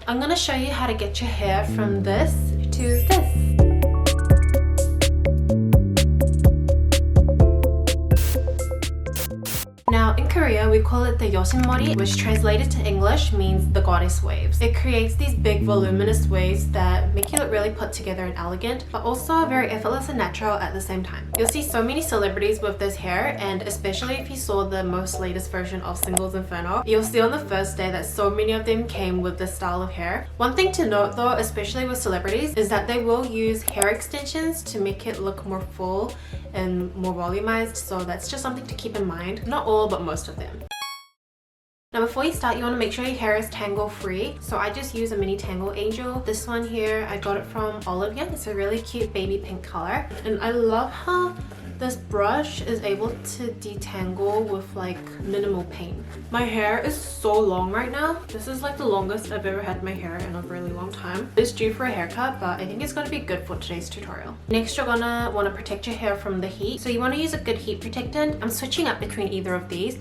I'm gonna show you how to get your hair from this to this. Now in Korea, we call it the 여신머리, which translated to English means the goddess waves. It creates these big voluminous waves that make you look really put together and elegant, but also very effortless and natural at the same time. You'll see so many celebrities with this hair, and especially if you saw the most latest version of Singles Inferno, you'll see on the first day that so many of them came with this style of hair. One thing to note though, especially with celebrities, is that they will use hair extensions to make it look more full and more volumized, so that's just something to keep in mind. Not all, but most of them. Now before you start, you want to make sure your hair is tangle free. So I just use a mini tangle angel. This one here, I got it from Young. It's a really cute baby pink color. And I love how this brush is able to detangle with like minimal pain. My hair is so long right now. This is like the longest I've ever had my hair in a really long time. It's due for a haircut, but I think it's gonna be good for today's tutorial. Next, you're gonna want to protect your hair from the heat. So you want to use a good heat protectant. I'm switching up between either of these.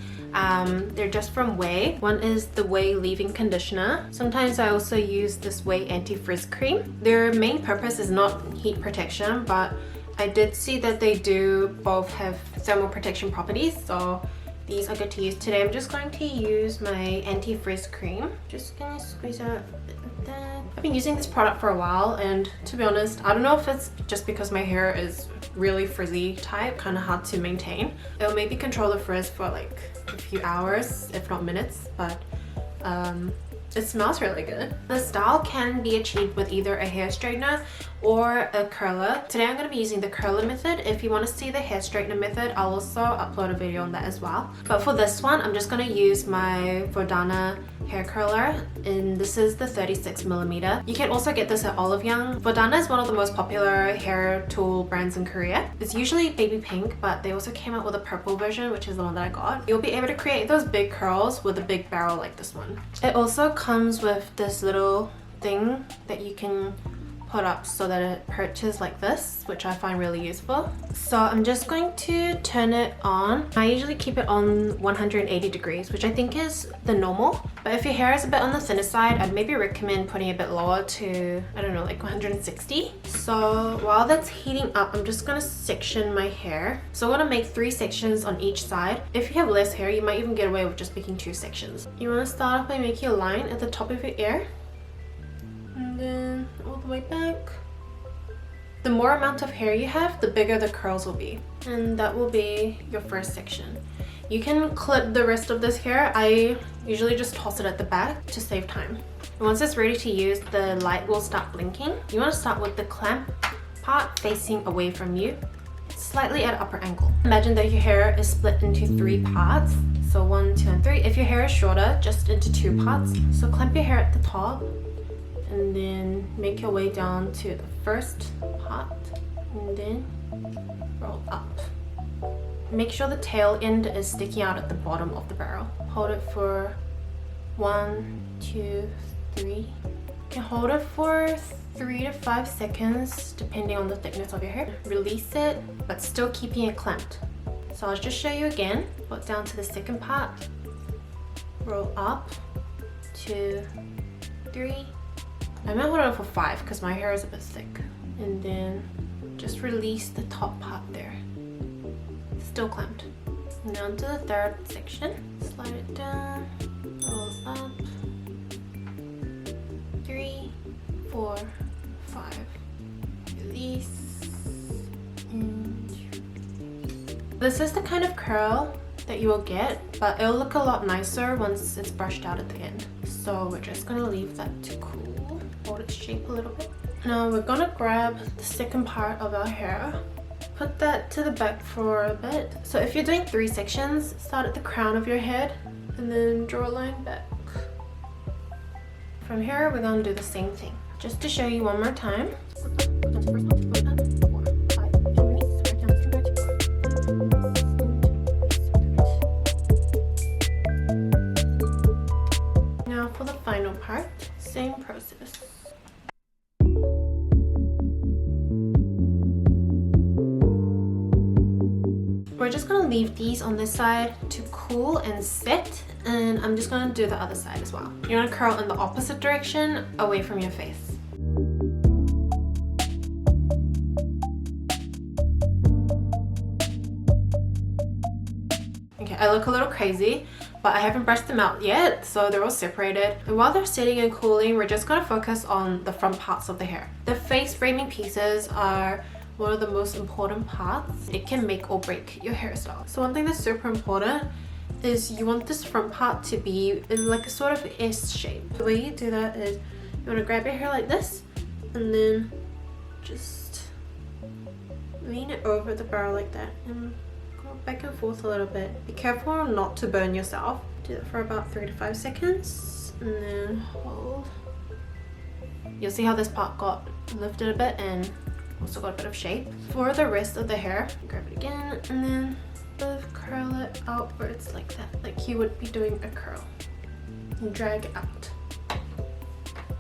They're just from Way. One is the Way leave-in conditioner. Sometimes I also use this Way anti-frizz cream. Their main purpose is not heat protection, but I did see that they do both have thermal protection properties, so these are good to use. Today I'm just going to use my anti-frizz cream. Just gonna squeeze out a bit of that. I've been using this product for a while, and to be honest, I don't know if it's just because my hair is really frizzy type, kind of hard to maintain. It'll maybe control the frizz for like a few hours, if not minutes, but it smells really good. The style can be achieved with either a hair straightener or a curler. Today I'm going to be using the curler method. If you want to see the hair straightener method, I'll also upload a video on that as well. But for this one, I'm just going to use my vodana hair curler, and this is the 36mm. You can also get this at Young. Vodana is one of the most popular hair tool brands in Korea. It's usually baby pink, but they also came out with a purple version, which is the one that I got. You'll be able to create those big curls with a big barrel like this one. It also comes with this little thing that you can put up so that it perches like this, which I find really useful. So I'm just going to turn it on. I usually keep it on 180 degrees, which I think is the normal. But if your hair is a bit on the thinner side, I'd maybe recommend putting it a bit lower to, I don't know, like 160. So while that's heating up, I'm just gonna section my hair. So I'm gonna make 3 sections on each side. If you have less hair, you might even get away with just making 2 sections. You wanna start off by making a line at the top of your ear, and then all the way back. The more amount of hair you have, the bigger the curls will be, and that will be your first section. You can clip the rest of this hair. I usually just toss it at the back to save time. And once it's ready to use, the light will start blinking. You want to start with the clamp part facing away from you, slightly at an upper angle. Imagine that your hair is split into 3 parts, so 1, 2, and 3. If your hair is shorter, just into 2 parts. So clamp your hair at the top, and then make your way down to the first part, and then roll up. Make sure the tail end is sticking out at the bottom of the barrel. Hold it for 1, 2, 3. You can hold it for 3 to 5 seconds depending on the thickness of your hair. Release it, but still keeping it clamped. So I'll just show you again. Put down to the second part, roll up, 2, 3. I might hold it for 5 because my hair is a bit thick. And then just release the top part there. Still clamped. Now to the third section. Slide it down, roll up. 3, 4, 5. Release. And this is the kind of curl that you will get, but it'll look a lot nicer once it's brushed out at the end. So we're just gonna leave that to cool. Hold its shape a little bit. Now we're gonna grab the second part of our hair, put that to the back for a bit. So if you're doing 3 sections, start at the crown of your head and then draw a line back. From here, we're gonna do the same thing. Just to show you one more time. Now for the final part, same process. We're just gonna leave these on this side to cool and set, And I'm just gonna do the other side as well. You wanna curl in the opposite direction, away from your face. Okay, I look a little crazy, but I haven't brushed them out yet, so they're all separated. And while they're sitting and cooling, we're just gonna focus on the front parts of the hair. The face framing pieces are one of the most important parts. It can make or break your hairstyle. So one thing that's super important is you want this front part to be in like a sort of S shape. The way you do that is you want to grab your hair like this and then just lean it over the barrel like that and go back and forth a little bit. Be careful not to burn yourself. Do that for about 3 to 5 seconds and then hold. You'll see how this part got lifted a bit and also got a bit of shape. For the rest of the hair, grab it again and then curl it outwards like that, like you would be doing a curl. And drag it out.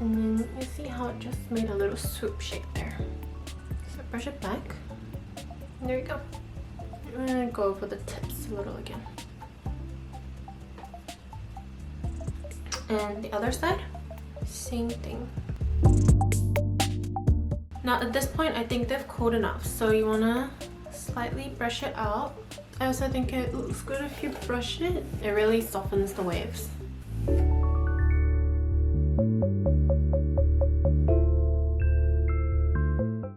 And then you see how it just made a little swoop shape there. So brush it back. And there you go. I'm gonna go over the tips a little again. And the other side, same thing. Now at this point, I think they've cooled enough, so you wanna slightly brush it out. I also think it looks good if you brush it. It really softens the waves.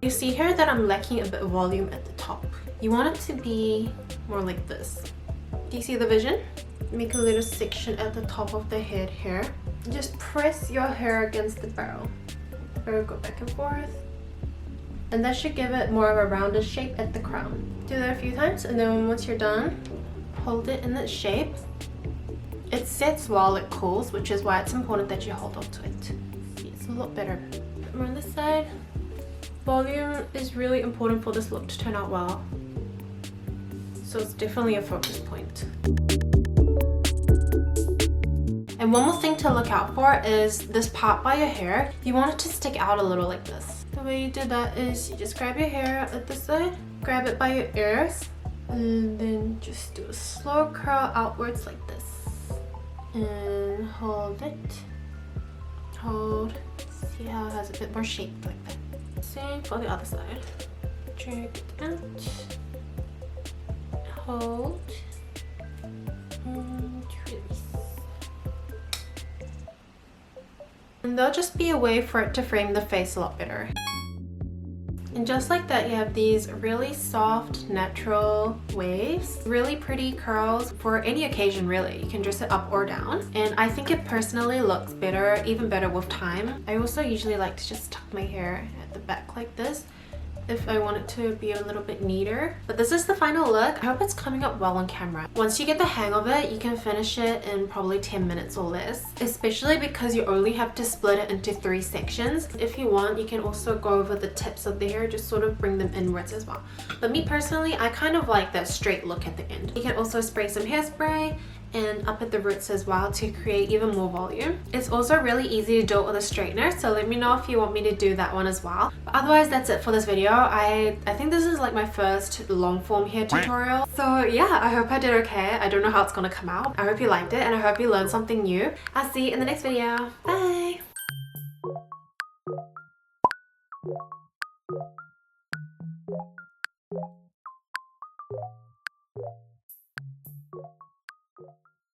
You see here that I'm lacking a bit of volume at the top. You want it to be more like this. Do you see the vision? Make a little section at the top of the head here. Just press your hair against the barrel. Or go back and forth. And that should give it more of a rounded shape at the crown. Do that a few times, and then once you're done, hold it in that shape. It sets while it cools, which is why it's important that you hold on to it. See, it's a lot better. More on this side. Volume is really important for this look to turn out well. So it's definitely a focus point. And one more thing to look out for is this part by your hair. You want it to stick out a little like this. The way you do that is you just grab your hair at this side, grab it by your ears, and then just do a slow curl outwards like this. And hold it. Hold. See how it has a bit more shape like that. Same for the other side. Drag it out. Hold. And release. And there'll just be a way for it to frame the face a lot better. And just like that, you have these really soft, natural waves. Really pretty curls for any occasion, really. You can dress it up or down. And I think it personally looks better, even better with time. I also usually like to just tuck my hair at the back like this if I want it to be a little bit neater. But this is the final look. I hope it's coming up well on camera. Once you get the hang of it, you can finish it in probably 10 minutes or less, especially because you only have to split it into 3 sections. If you want, you can also go over the tips of the hair, just sort of bring them inwards as well. But me personally, I kind of like that straight look at the end. You can also spray some hairspray and up at the roots as well to create even more volume. It's also really easy to do it with a straightener, so let me know if you want me to do that one as well. But otherwise, that's it for this video. I think this is like my first long form hair tutorial. So yeah, I hope I did okay. I don't know how it's gonna come out. I hope you liked it and I hope you learned something new. I'll see you in the next video. Bye!